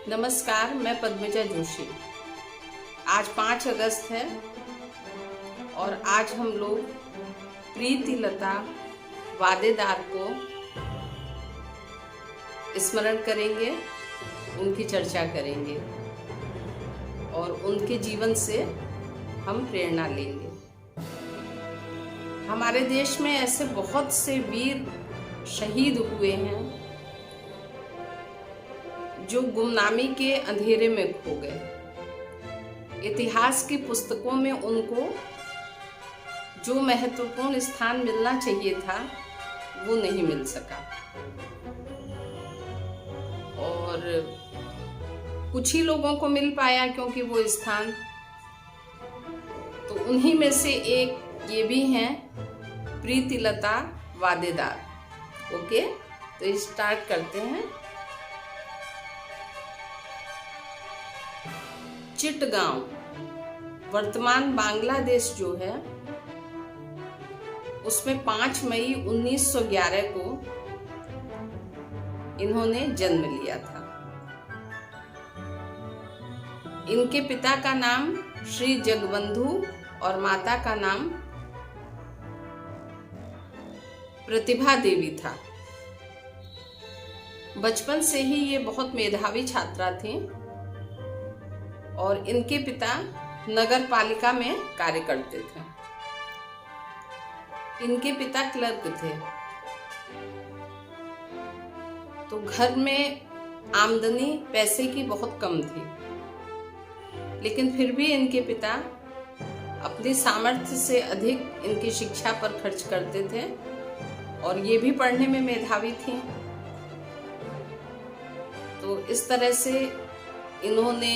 नमस्कार, मैं पद्मजा जोशी। आज 5 अगस्त है और आज हम लोग प्रीतिलता वादेदार को स्मरण करेंगे, उनकी चर्चा करेंगे और उनके जीवन से हम प्रेरणा लेंगे। हमारे देश में ऐसे बहुत से वीर शहीद हुए हैं जो गुमनामी के अंधेरे में खो गए। इतिहास की पुस्तकों में उनको जो महत्वपूर्ण स्थान मिलना चाहिए था वो नहीं मिल सका और कुछ ही लोगों को मिल पाया क्योंकि वो स्थान, तो उन्हीं में से एक ये भी हैं प्रीतिलता वादेदार। ओके, तो स्टार्ट करते हैं। चिटगांव वर्तमान बांग्लादेश जो है उसमें 5 मई 1911 को इन्होंने जन्म लिया था। इनके पिता का नाम श्री जगबंधु और माता का नाम प्रतिभा देवी था। बचपन से ही ये बहुत मेधावी छात्रा थी और इनके पिता नगर पालिका में कार्य करते थे। इनके पिता क्लर्क थे, तो घर में आमदनी पैसे की बहुत कम थी, लेकिन फिर भी इनके पिता अपनी सामर्थ्य से अधिक इनकी शिक्षा पर खर्च करते थे और ये भी पढ़ने में मेधावी थी। तो इस तरह से इन्होंने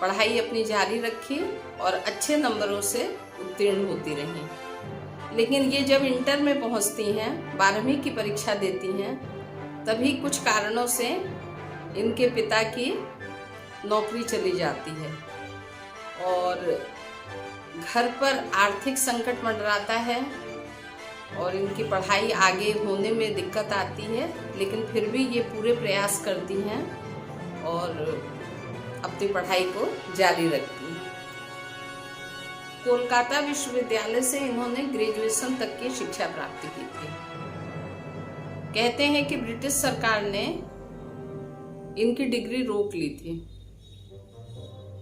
पढ़ाई अपनी जारी रखी और अच्छे नंबरों से उत्तीर्ण होती रही। लेकिन ये जब इंटर में पहुंचती हैं, 12वीं की परीक्षा देती हैं, तभी कुछ कारणों से इनके पिता की नौकरी चली जाती है और घर पर आर्थिक संकट मंडराता है और इनकी पढ़ाई आगे होने में दिक्कत आती है। लेकिन फिर भी ये पूरे प्रयास करती हैं और अपनी पढ़ाई को जारी रखती हैं। कोलकाता विश्वविद्यालय से इन्होंने ग्रेजुएशन तक की शिक्षा प्राप्त की थी। कहते हैं कि ब्रिटिश सरकार ने इनकी डिग्री रोक ली थी,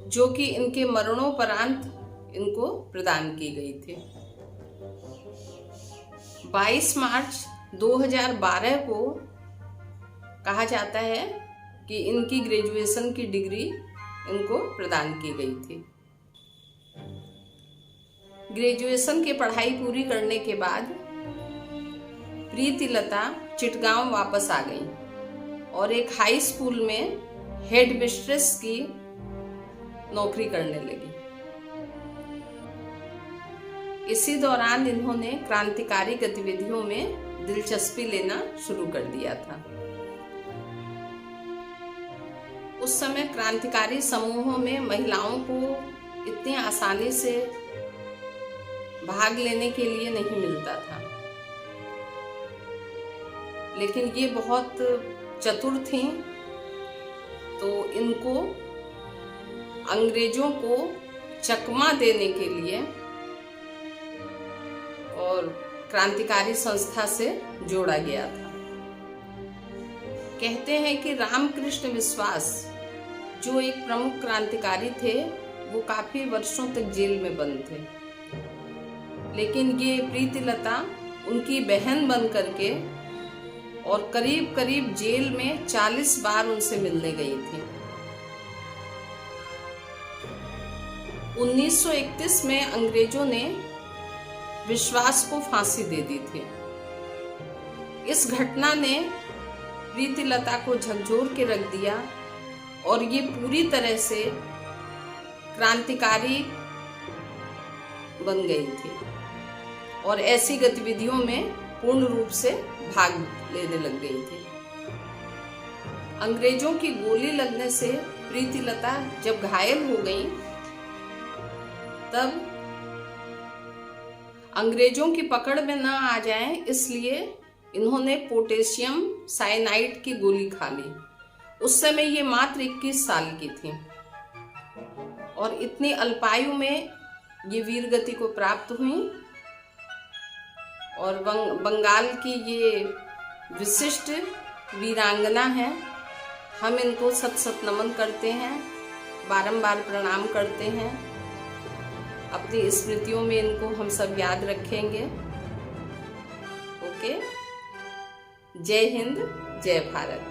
जो कि इनके मरणोपरांत इनको प्रदान की गई थी। 22 मार्च 2012 को कहा जाता है कि इनकी ग्रेजुएशन की डिग्री इनको प्रदान की गई थी। ग्रेजुएशन की पढ़ाई पूरी करने के बाद प्रीतिलता चिटगांव वापस आ गई और एक हाई स्कूल में हेड मिस्ट्रेस की नौकरी करने लगी। इसी दौरान इन्होंने क्रांतिकारी गतिविधियों में दिलचस्पी लेना शुरू कर दिया था। उस समय क्रांतिकारी समूहों में महिलाओं को इतनी आसानी से भाग लेने के लिए नहीं मिलता था, लेकिन ये बहुत चतुर थीं, तो इनको अंग्रेजों को चकमा देने के लिए और क्रांतिकारी संस्था से जोड़ा गया था। कहते हैं कि रामकृष्ण विश्वास, जो एक प्रमुख क्रांतिकारी थे, वो काफी वर्षों तक जेल में बंद थे, लेकिन ये प्रीतिलता उनकी बहन बन करके और करीब करीब जेल में 40 बार उनसे मिलने गई थी। 1931 में अंग्रेजों ने विश्वास को फांसी दे दी थी। इस घटना ने प्रीतिलता को झकझोर के रख दिया और ये पूरी तरह से क्रांतिकारी बन गई थी और ऐसी गतिविधियों में पूर्ण रूप से भाग लेने लग गई थी। अंग्रेजों की गोली लगने से प्रीतिलता जब घायल हो गई, तब अंग्रेजों की पकड़ में न आ जाएं, इसलिए इन्होंने पोटेशियम साइनाइड की गोली खा ली उस समय ये मात्र 21 साल की थी और इतनी अल्पायु में ये वीर गति को प्राप्त हुई और बंगाल की ये विशिष्ट वीरांगना है। हम इनको सत सत नमन करते हैं, बारंबार प्रणाम करते हैं। अपनी स्मृतियों में इनको हम सब याद रखेंगे। ओके, जय हिंद, जय भारत।